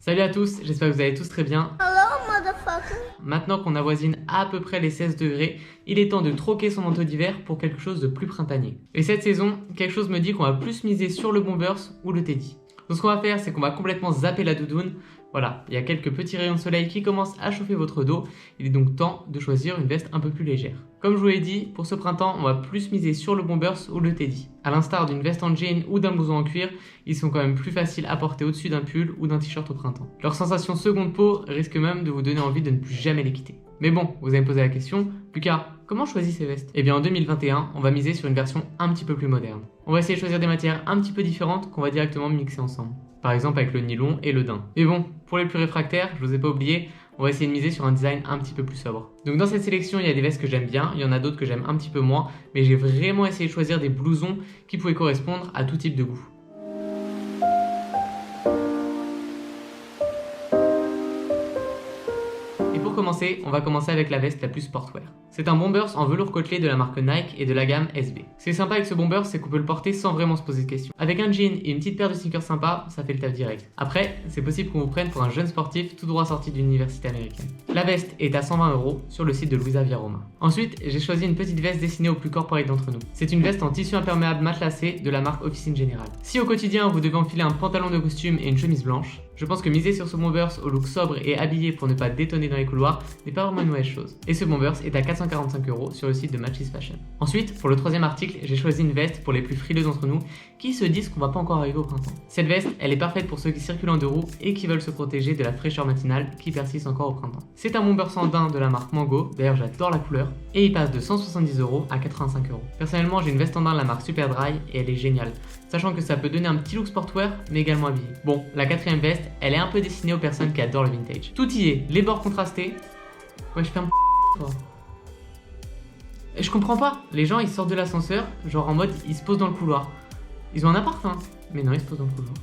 Salut à tous, j'espère que vous allez tous très bien. Hello, motherfucker. Maintenant qu'on avoisine à peu près les 16 degrés, il est temps de troquer son manteau d'hiver pour quelque chose de plus printanier. Et cette saison, quelque chose me dit qu'on va plus miser sur le Bombers ou le Teddy. Donc ce qu'on va faire, c'est qu'on va complètement zapper la doudoune. Voilà, il y a quelques petits rayons de soleil qui commencent à chauffer votre dos. Il est donc temps de choisir une veste un peu plus légère. Comme je vous l'ai dit, pour ce printemps, on va plus miser sur le Bombers ou le Teddy. A l'instar d'une veste en jean ou d'un blouson en cuir, ils sont quand même plus faciles à porter au-dessus d'un pull ou d'un t-shirt au printemps. Leur sensation seconde peau risque même de vous donner envie de ne plus jamais les quitter. Mais bon, vous allez me poser la question, Lucas, comment je choisis ces vestes? Eh bien en 2021, on va miser sur une version un petit peu plus moderne. On va essayer de choisir des matières un petit peu différentes qu'on va directement mixer ensemble. Par exemple avec le nylon et le daim. Mais bon, pour les plus réfractaires, je vous ai pas oublié, on va essayer de miser sur un design un petit peu plus sobre. Donc dans cette sélection, il y a des vestes que j'aime bien, il y en a d'autres que j'aime un petit peu moins, mais j'ai vraiment essayé de choisir des blousons qui pouvaient correspondre à tout type de goût. Pour commencer, on va commencer avec la veste la plus sportwear. C'est un Bombers en velours côtelé de la marque Nike et de la gamme SB. Ce qui est sympa avec ce Bombers, c'est qu'on peut le porter sans vraiment se poser de questions. Avec un jean et une petite paire de sneakers sympa, ça fait le taf direct. Après, c'est possible qu'on vous prenne pour un jeune sportif tout droit sorti d'une université américaine. La veste est à 120 € sur le site de Luisa Via Roma. Ensuite, j'ai choisi une petite veste destinée aux plus corporate d'entre nous. C'est une veste en tissu imperméable matelassé de la marque Officine Générale. Si au quotidien vous devez enfiler un pantalon de costume et une chemise blanche, je pense que miser sur ce Bombers au look sobre et habillé pour ne pas détonner dans les couloirs n'est pas vraiment une mauvaise chose. Et ce Bombers est à 445 € sur le site de Matches Fashion. Ensuite, pour le troisième article, j'ai choisi une veste pour les plus frileux d'entre nous qui se disent qu'on va pas encore arriver au printemps. Cette veste, elle est parfaite pour ceux qui circulent en deux roues et qui veulent se protéger de la fraîcheur matinale qui persiste encore au printemps. C'est un Bombers en daim de la marque Mango, d'ailleurs j'adore la couleur, et il passe de 170 € à 85 €. Personnellement, j'ai une veste en daim de la marque Superdry et elle est géniale, sachant que ça peut donner un petit look sportwear mais également habillé. Bon, la quatrième veste, elle est un peu destinée aux personnes qui adorent le vintage. Tout y est, les bords contrastés. Ouais, je ferme toi. Et je comprends pas, les gens ils sortent de l'ascenseur, genre en mode ils se posent dans le couloir. Ils ont un appart hein, mais non ils se posent dans le couloir.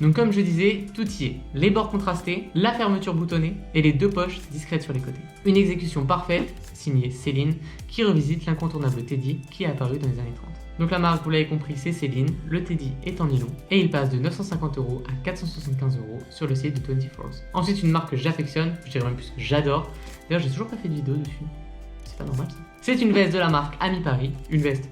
Donc comme je disais, tout y est, les bords contrastés, la fermeture boutonnée et les deux poches discrètes sur les côtés. Une exécution parfaite, signée Céline, qui revisite l'incontournable Teddy qui est apparu dans les années 30. Donc la marque, vous l'avez compris, c'est Céline, le Teddy est en nylon et il passe de 950 € à 475 € sur le site de 24. Ensuite une marque que j'affectionne, je dirais même plus que j'adore, d'ailleurs j'ai toujours pas fait de vidéo dessus, c'est pas normal ça. C'est une veste de la marque Ami Paris, une veste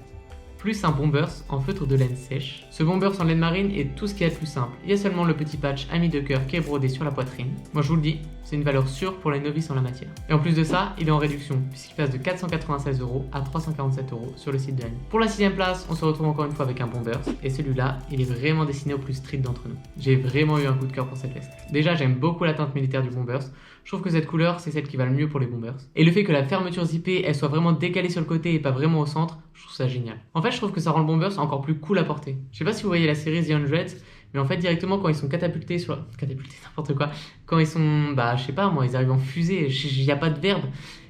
plus un Bombers en feutre de laine sèche. Ce Bombers en laine marine est tout ce qu'il y a de plus simple. Il y a seulement le petit patch ami de cœur qui est brodé sur la poitrine. Moi je vous le dis, c'est une valeur sûre pour les novices en la matière. Et en plus de ça, il est en réduction puisqu'il passe de 496 € à 347 € sur le site de Ami. Pour la 6ème place, on se retrouve encore une fois avec un Bombers et celui-là, il est vraiment destiné aux plus street d'entre nous. J'ai vraiment eu un coup de cœur pour cette veste. Déjà, j'aime beaucoup la teinte militaire du Bombers. Je trouve que cette couleur, c'est celle qui va le mieux pour les Bombers. Et le fait que la fermeture zippée, elle soit vraiment décalée sur le côté et pas vraiment au centre, je trouve ça génial. En fait, je trouve que ça rend le Bombers encore plus cool à porter. Je sais pas si vous voyez la série The 100, mais en fait, directement, quand ils sont catapultés sur la... Catapultés, n'importe quoi. Quand ils sont... je sais pas, moi, ils arrivent en fusée, il n'y a pas de verbe.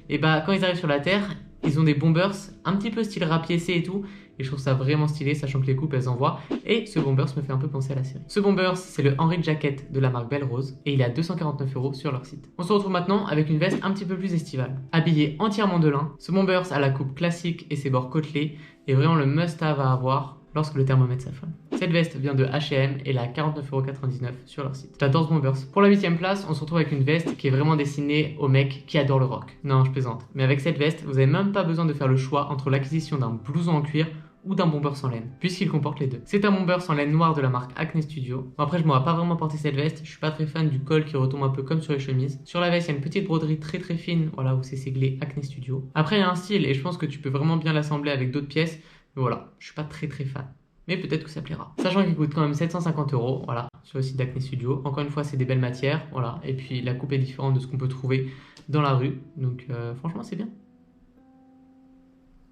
Et quand ils arrivent sur la Terre, ils ont des Bombers un petit peu style rapiécé et tout. Et je trouve ça vraiment stylé, sachant que les coupes elles envoient. Et ce Bombers me fait un peu penser à la série. Ce Bombers, c'est le Henry Jacket de la marque Belle Rose. Et il est à 249 € sur leur site. On se retrouve maintenant avec une veste un petit peu plus estivale. Habillée entièrement de lin, ce Bombers a la coupe classique et ses bords côtelés. Et vraiment le must-have à avoir lorsque le thermomètre s'affole. Cette veste vient de H&M et elle est à 49,99 € sur leur site. J'adore ce Bombers. Pour la 8ème place, on se retrouve avec une veste qui est vraiment destinée aux mecs qui adorent le rock. Non, je plaisante. Mais avec cette veste, vous n'avez même pas besoin de faire le choix entre l'acquisition d'un blouson en cuir ou d'un Bombers en laine, puisqu'il comporte les deux. C'est un Bombers en laine noire de la marque Acne Studio. Bon, après, je ne m'aurais pas vraiment porté cette veste, je suis pas très fan du col qui retombe un peu comme sur les chemises. Sur la veste, il y a une petite broderie très fine, voilà, où c'est siglé Acne Studio. Après, il y a un style et je pense que tu peux vraiment bien l'assembler avec d'autres pièces, mais voilà, je suis pas très fan. Mais peut-être que ça plaira. Sachant qu'il coûte quand même 750 €, voilà, sur le site d'Acne Studio. Encore une fois, c'est des belles matières, voilà, et puis la coupe est différente de ce qu'on peut trouver dans la rue, donc franchement, c'est bien.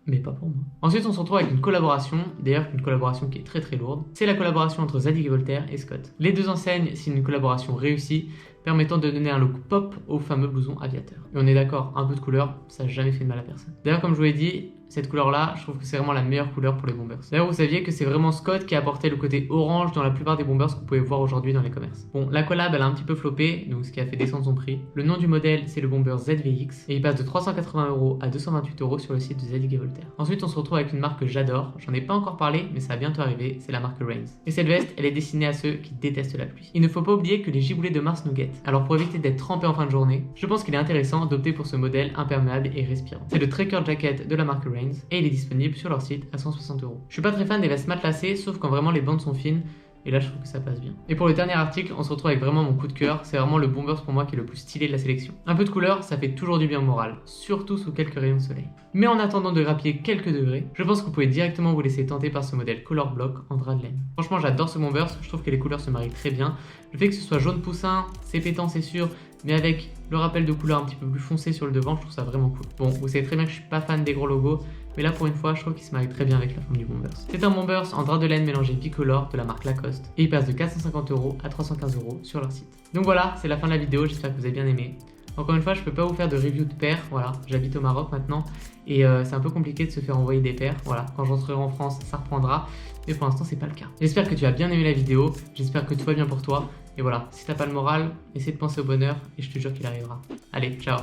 Mais pas pour moi. Ensuite, on se retrouve avec une collaboration, d'ailleurs une collaboration qui est très lourde. C'est la collaboration entre Zadig & Voltaire et Scott. Les deux enseignes signent une collaboration réussie, permettant de donner un look pop au fameux blouson aviateur. Et on est d'accord, un peu de couleur, ça n'a jamais fait de mal à personne. D'ailleurs, comme je vous l'ai dit, Cette couleur-là, je trouve que c'est vraiment la meilleure couleur pour les bombers. D'ailleurs, vous saviez que c'est vraiment Scott qui a apporté le côté orange dans la plupart des bombers que vous pouvez voir aujourd'hui dans les commerces. Bon, la collab, elle a un petit peu floppé, donc ce qui a fait descendre son prix. Le nom du modèle, c'est le bomber ZVX, et il passe de 380 € à 228 € sur le site de ZX Voltaire. Ensuite, on se retrouve avec une marque que j'adore. J'en ai pas encore parlé, mais ça va bientôt arriver, c'est la marque Reigns. Et cette veste, elle est destinée à ceux qui détestent la pluie. Il ne faut pas oublier que les giboulées de Mars nous guettent. Alors pour éviter d'être trempé en fin de journée, je pense qu'il est intéressant d'opter pour ce modèle imperméable et respirant. C'est le Trekker Jacket de la marque Reigns et il est disponible sur leur site à 160 €. Je suis pas très fan des vestes matelassées, sauf quand vraiment les bandes sont fines. Et là, je trouve que ça passe bien. Et pour le dernier article, on se retrouve avec vraiment mon coup de cœur. C'est vraiment le bombers pour moi qui est le plus stylé de la sélection. Un peu de couleur, ça fait toujours du bien au moral, surtout sous quelques rayons de soleil. Mais en attendant de grappiller quelques degrés, je pense que vous pouvez directement vous laisser tenter par ce modèle Color Block en drap de laine. Franchement, j'adore ce bombers. Je trouve que les couleurs se marient très bien. Le fait que ce soit jaune poussin, c'est pétant, c'est sûr, mais avec le rappel de couleur un petit peu plus foncé sur le devant, je trouve ça vraiment cool. Bon, vous savez très bien que je suis pas fan des gros logos, mais là pour une fois, je trouve qu'il se marie très bien avec la forme du bombers. C'est un bombers en drap de laine mélangé bicolore de la marque Lacoste, et il passe de 450 € à 315 € sur leur site. Donc voilà, c'est la fin de la vidéo, j'espère que vous avez bien aimé. Encore une fois, je peux pas vous faire de review de paires, voilà, j'habite au Maroc maintenant, et c'est un peu compliqué de se faire envoyer des paires, voilà, quand j'entrerai en France, ça reprendra, mais pour l'instant, c'est pas le cas. J'espère que tu as bien aimé la vidéo, j'espère que tout va bien pour toi, et voilà, si t'as pas le moral, essaie de penser au bonheur, et je te jure qu'il arrivera. Allez, ciao!